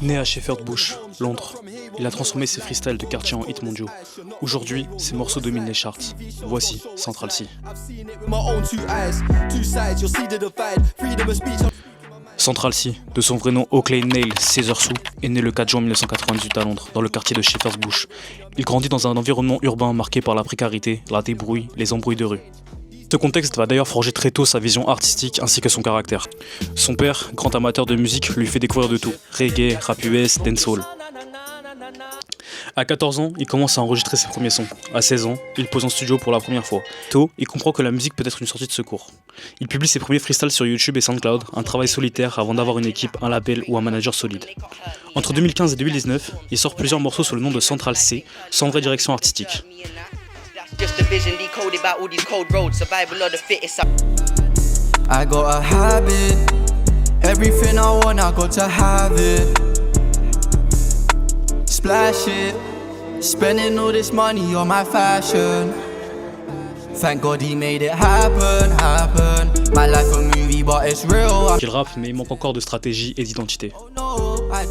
Né à Shepherd Bush, Londres, il a transformé ses freestyles de quartier en hits mondiaux. Aujourd'hui, ses morceaux dominent les charts. Voici Central C. Central C, de son vrai nom Oakley Neil Caesar Sue, est né le 4 juin 1998 à Londres, dans le quartier de Shepherd Bush. Il grandit dans un environnement urbain marqué par la précarité, la débrouille, les embrouilles de rue. Ce contexte va d'ailleurs forger très tôt sa vision artistique ainsi que son caractère. Son père, grand amateur de musique, lui fait découvrir de tout, reggae, rap US, dancehall. À 14 ans, il commence à enregistrer ses premiers sons. À 16 ans, il pose en studio pour la première fois. Tôt, il comprend que la musique peut être une sortie de secours. Il publie ses premiers freestyles sur YouTube et SoundCloud, un travail solitaire avant d'avoir une équipe, un label ou un manager solide. Entre 2015 et 2019, il sort plusieurs morceaux sous le nom de Central C, sans vraie direction artistique. I got a habit, everything I want, I got to have it. Splash it, spending all this money on my fashion. Thank God he made it happen. My life a movie but it's real. Il rappe mais il manque encore de stratégie et d'identité. Oh no, I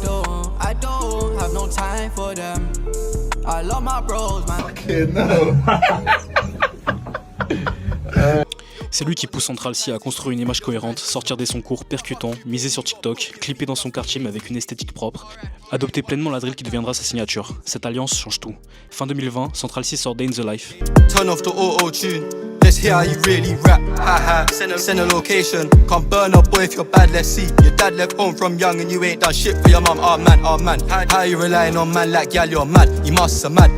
don't have no time for them. I love my bros, man. Okay, no. C'est lui qui pousse Central C à construire une image cohérente, sortir des sons courts, percutants, miser sur TikTok, clipper dans son quartier mais avec une esthétique propre, adopter pleinement la drill qui deviendra sa signature. Cette alliance change tout. Fin 2020, Central C sort Day in the Life. Turn off the auto-tune. Let's hear how you really rap. Haha, send a location. Can't burn up, boy, if you're bad, let's see. Your dad left home from young and you ain't done shit for your mum. Oh man. How you relying on man like gal, you're mad. You must have mad.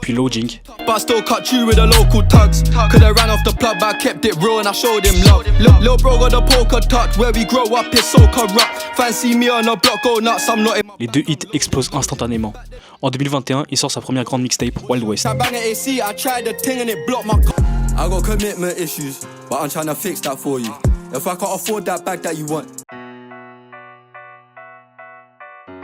Puis Loading. But I still cut you with the local tugs. Coulda ran off the plug, but I kept it real and I showed him love. Lil bro got the poker touch. Where we grow up is so corrupt. Fancy me on a block, go nuts, I'm not in. Les deux hits explosent instantanément. En 2021, il sort sa première grande mixtape, Wild West. I tried the thing and it blocked my. I got commitment issues, but I'm trying to fix that for you. If I can't afford that bag that you want.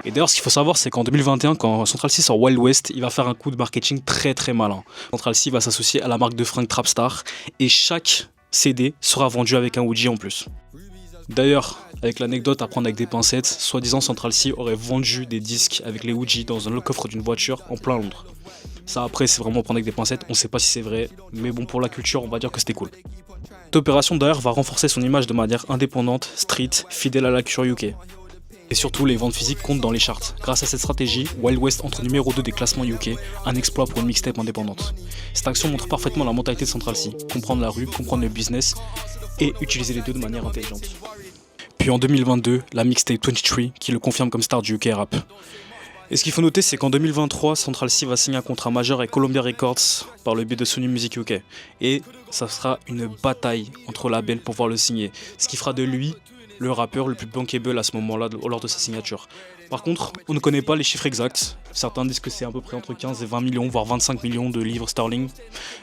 Et d'ailleurs, ce qu'il faut savoir, c'est qu'en 2021, quand Central C sort Wild West, il va faire un coup de marketing très très malin. Central C va s'associer à la marque de fringues Trapstar et chaque CD sera vendu avec un Ouija en plus. D'ailleurs, avec l'anecdote à prendre avec des pincettes, soi-disant Central C aurait vendu des disques avec les Ouija dans le coffre d'une voiture en plein Londres. Ça après, c'est vraiment prendre avec des pincettes, on sait pas si c'est vrai, mais bon, pour la culture, on va dire que c'était cool. Cette opération d'ailleurs va renforcer son image de manière indépendante, street, fidèle à la culture UK. Et surtout, les ventes physiques comptent dans les charts. Grâce à cette stratégie, Wild West entre numéro 2 des classements UK, un exploit pour une mixtape indépendante. Cette action montre parfaitement la mentalité de Central C, comprendre la rue, comprendre le business et utiliser les deux de manière intelligente. Puis en 2022, la mixtape 23 qui le confirme comme star du UK rap. Et ce qu'il faut noter, c'est qu'en 2023, Central C va signer un contrat majeur avec Columbia Records par le biais de Sony Music UK. Et ça sera une bataille entre labels pour pouvoir le signer, ce qui fera de lui le rappeur le plus bankable à ce moment-là lors de sa signature. Par contre, on ne connaît pas les chiffres exacts. Certains disent que c'est à peu près entre 15 et 20 millions, voire 25 millions de livres sterling.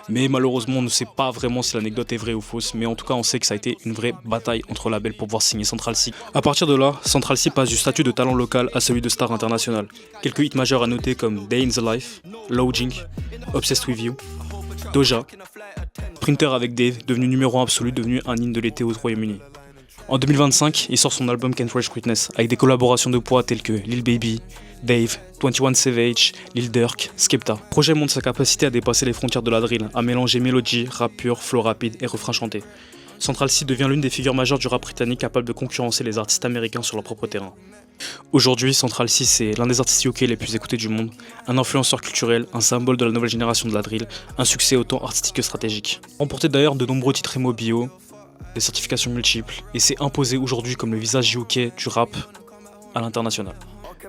Mais malheureusement, on ne sait pas vraiment si l'anecdote est vraie ou fausse. Mais en tout cas, on sait que ça a été une vraie bataille entre labels pour pouvoir signer Central C. A partir de là, Central C passe du statut de talent local à celui de star international. Quelques hits majeurs à noter comme Day in the Life, Loading, Obsessed with You, Doja, Sprinter avec Dave, devenu numéro 1 absolu, devenu un hymne de l'été au Royaume-Uni. En 2025, il sort son album Can't Rush Greatness avec des collaborations de poids telles que Lil Baby, Dave, 21 Savage, Lil Durk, Skepta. Le projet montre sa capacité à dépasser les frontières de la drill, à mélanger mélodie, rap pur, flow rapide et refrain chanté. Central C devient l'une des figures majeures du rap britannique capable de concurrencer les artistes américains sur leur propre terrain. Aujourd'hui, Central C c'est l'un des artistes UK les plus écoutés du monde, un influenceur culturel, un symbole de la nouvelle génération de la drill, un succès autant artistique que stratégique. Remporté d'ailleurs de nombreux titres MOBO, des certifications multiples, et s'est imposé aujourd'hui comme le visage UK du rap à l'international.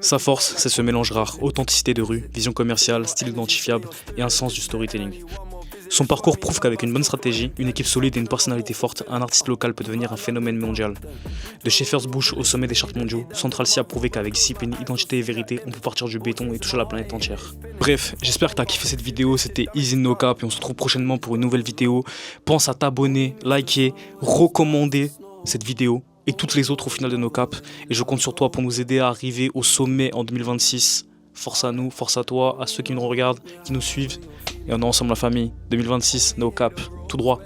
Sa force, c'est ce mélange rare, authenticité de rue, vision commerciale, style identifiable et un sens du storytelling. Son parcours prouve qu'avec une bonne stratégie, une équipe solide et une personnalité forte, un artiste local peut devenir un phénomène mondial. De Shepherd Bush au sommet des charts mondiaux, Central C a prouvé qu'avec discipline, identité et vérité, on peut partir du béton et toucher la planète entière. Bref, j'espère que t'as kiffé cette vidéo, c'était Easy No Cap et on se retrouve prochainement pour une nouvelle vidéo. Pense à t'abonner, liker, recommander cette vidéo et toutes les autres au final de No Cap. Et je compte sur toi pour nous aider à arriver au sommet en 2026. Force à nous, force à toi, à ceux qui nous regardent, qui nous suivent. Et on est ensemble la famille. 2026, No Cap, tout droit.